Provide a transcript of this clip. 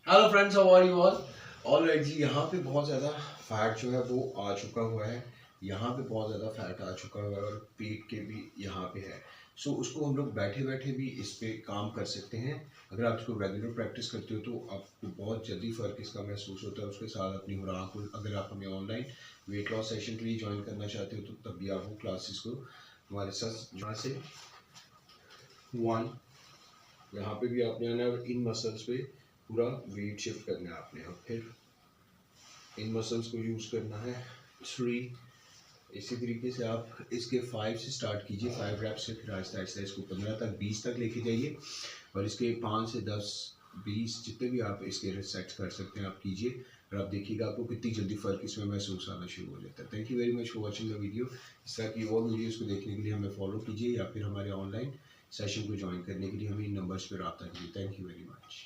Hello friends, how are you all right जी। यहाँ पे बहुत ज़्यादा फैट जो है वो आ चुका हुआ है। यहाँ पे बहुत ज़्यादा फैट आ चुका हुआ है और पेट के भी यहाँ पे है। सो उसको हम लोग बैठे बैठे भी इस पे काम कर सकते हैं। अगर आप इसको रेगुलर प्रैक्टिस करते हो तो आपको बहुत जल्दी फ़र्क इसका महसूस होता है। उसके साथ अपनी खुराक को, अगर आप हमें ऑनलाइन वेट लॉस सेशन के लिए ज्वाइन करना चाहते हो तो तब भी आप वो क्लासेस को हमारे साथ जहाँ से 1 यहाँ पे भी आपने आना है और इन मसल्स पे पूरा वेट शिफ्ट करना है आपने, और फिर इन मसल्स को यूज़ करना है 3। इसी तरीके से आप इसके 5 से स्टार्ट कीजिए, 5 रैप्स से, फिर आहिस्ता आहिस्ता इसको 15 तक 20 तक लेके जाइए और इसके 5 से 10 20 जितने भी आप इसके सेट्स कर सकते हैं आप कीजिए और आप देखिएगा आपको कितनी जल्दी फ़र्क इसमें महसूस आना शुरू हो जाता है। Thank you very much for watching the video. इस तरह की और वीडियोज़ को देखने के लिए हमें फॉलो कीजिए या फिर हमारे ऑनलाइन सेशन को ज्वाइन करने के लिए हमें इन नंबर्स पर रब्ता कीजिए। Thank you very much.